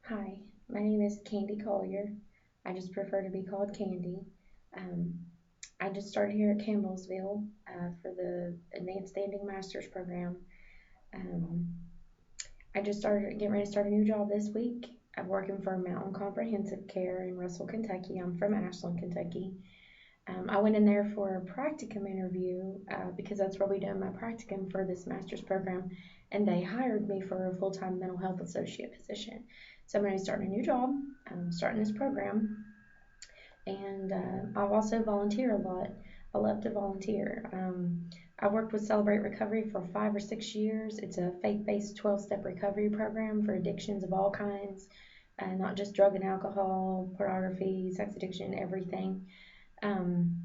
Hi, my name is Candy Colyer. I just prefer to be called Candy. Um, I just started here at Campbellsville for the Advanced Standing Master's program. Um, I just started getting ready to start a new job this week. I'm working for Mountain Comprehensive Care in Russell, Kentucky. I'm from Ashland, Kentucky. I went in there for a practicum interview because that's where we did my practicum for this master's program, and they hired me for a full-time mental health associate position. So I'm going to be starting a new job, starting this program, and I've also volunteer a lot. I love to volunteer. I worked with Celebrate Recovery for 5 or 6 years. It's a faith-based 12-step recovery program for addictions of all kinds, not just drug and alcohol, pornography, sex addiction, everything. Um,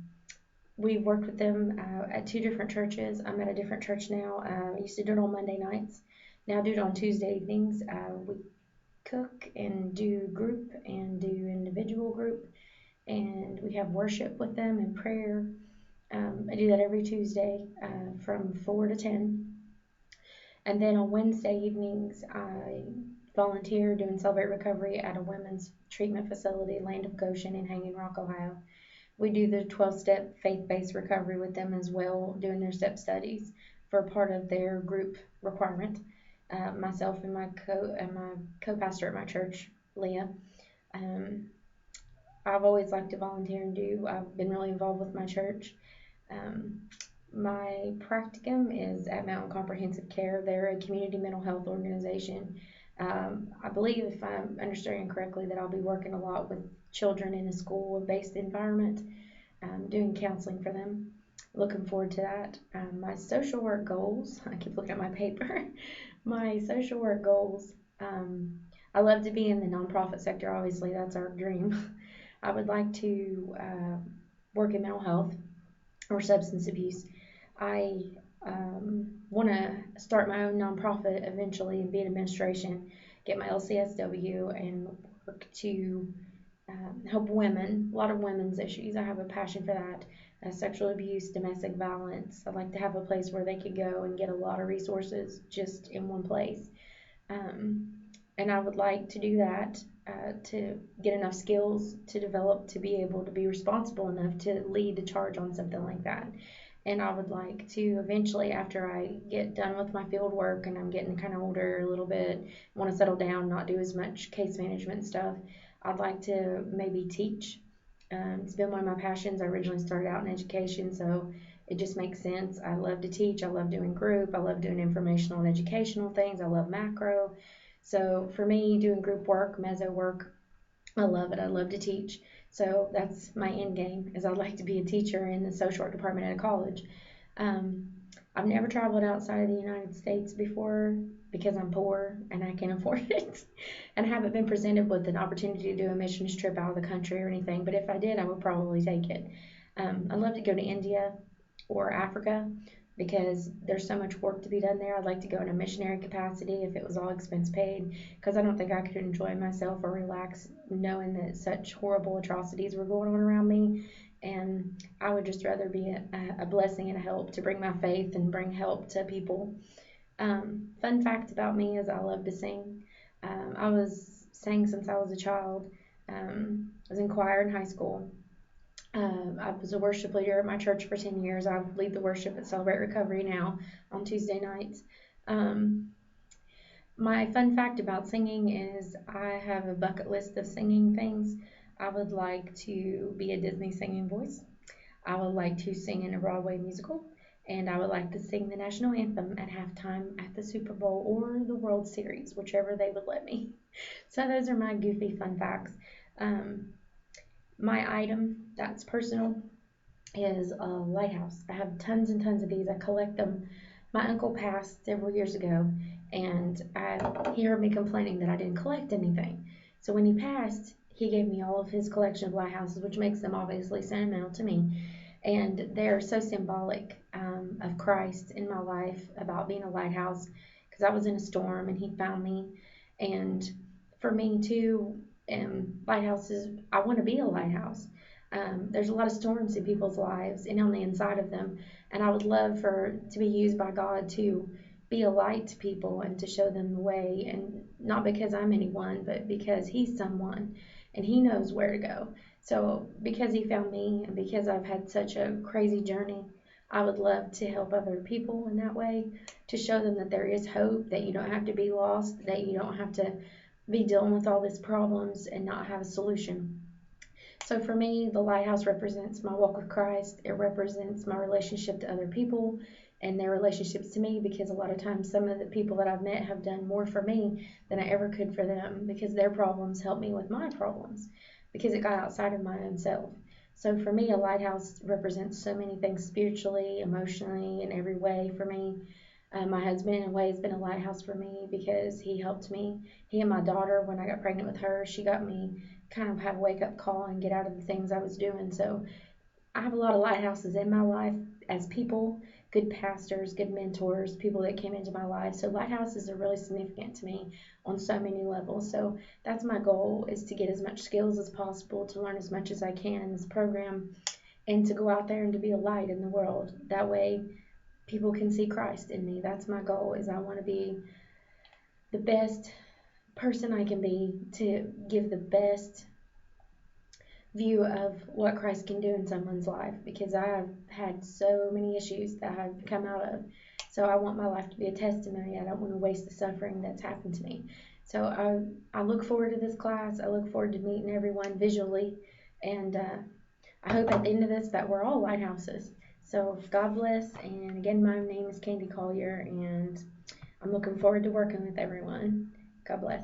we've worked with them at two different churches. I'm at a different church now. I used to do it on Monday nights. Now I do it on Tuesday evenings. We cook and do group and do individual group, and we have worship with them and prayer. I do that every Tuesday from 4 to 10. And then on Wednesday evenings, I volunteer doing Celebrate Recovery at a women's treatment facility, Land of Goshen in Hanging Rock, Ohio. We do the 12-step faith-based recovery with them as well, doing their step studies for part of their group requirement. Myself and my co-pastor at my church, Leah. Um, I've always liked to volunteer and do. I've been really involved with my church. Um, my practicum is at Mountain Comprehensive Care. They're a community mental health organization. I believe, if I'm understanding correctly, that I'll be working a lot with children in a school-based environment, doing counseling for them. Looking forward to that. My social work goals, I keep looking at my paper. My social work goals, I love to be in the nonprofit sector, obviously, that's our dream. I would like to work in mental health or substance abuse. I want to start my own nonprofit eventually and be in administration, get my LCSW, and work to help women, a lot of women's issues. I have a passion for that. Sexual abuse, domestic violence. I'd like to have a place where they could go and get a lot of resources just in one place. Um, and I would like to do that to get enough skills to develop to be able to be responsible enough to lead the charge on something like that. And I would like to eventually, after I get done with my field work and I'm getting kind of older a little bit, want to settle down, not do as much case management stuff, I'd like to maybe teach. It's been one of my passions. I originally started out in education, so it just makes sense. I love to teach. I love doing group. I love doing informational and educational things. I love macro. So for me, doing group work, meso work, I love it. I love to teach. So that's my end game is I'd like to be a teacher in the social work department at a college. Um, I've never traveled outside of the United States before because I'm poor and I can't afford it. And I haven't been presented with an opportunity to do a missions trip out of the country or anything. But if I did, I would probably take it. I'd love to go to India or Africa because there's so much work to be done there. I'd like to go in a missionary capacity if it was all expense paid because I don't think I could enjoy myself or relax knowing that such horrible atrocities were going on around me. And I would just rather be a blessing and a help to bring my faith and bring help to people. Fun fact about me is I love to sing. I was sang since I was a child. I was in choir in high school. I was a worship leader at my church for 10 years. I lead the worship at Celebrate Recovery now on Tuesday nights. Um, my fun fact about singing is I have a bucket list of singing things. I would like to be a Disney singing voice. I would like to sing in a Broadway musical. And I would like to sing the national anthem at halftime at the Super Bowl or the World Series, whichever they would let me. So those are my goofy fun facts. Um, my item that's personal is a lighthouse. I have tons and tons of these. I collect them. My uncle passed several years ago, and he heard me complaining that I didn't collect anything. So when he passed, he gave me all of his collection of lighthouses, which makes them obviously sentimental to me. And they're so symbolic of Christ in my life about being a lighthouse because I was in a storm and he found me. And for me, too, lighthouses, I want to be a lighthouse. There's a lot of storms in people's lives and on the inside of them, and I would love to be used by God to be a light to people and to show them the way and not because I'm anyone, but because he's someone and he knows where to go. So because he found me and because I've had such a crazy journey, I would love to help other people in that way, to show them that there is hope, that you don't have to be lost, that you don't have to be dealing with all these problems and not have a solution. So for me, the lighthouse represents my walk with Christ. It represents my relationship to other people and their relationships to me, because a lot of times some of the people that I've met have done more for me than I ever could for them, because their problems helped me with my problems, because it got outside of my own self. So for me, a lighthouse represents so many things spiritually, emotionally, in every way for me. My husband, in a way, has been a lighthouse for me because he helped me. He and my daughter, when I got pregnant with her, she got me kind of have a wake up call and get out of the things I was doing. So I have a lot of lighthouses in my life as people, good pastors, good mentors, people that came into my life. So lighthouses are really significant to me on so many levels. So that's my goal, is to get as much skills as possible, to learn as much as I can in this program, and to go out there and to be a light in the world. That way people can see Christ in me. That's my goal, is I want to be the best person I can be, to give the best view of what Christ can do in someone's life, because I have had so many issues that I've come out of. So I want my life to be a testimony. I don't want to waste the suffering that's happened to me. So I look forward to this class. I look forward to meeting everyone visually, and I hope at the end of this that we're all lighthouses. So God bless, and again, my name is Candy Colyer, and I'm looking forward to working with everyone. God bless.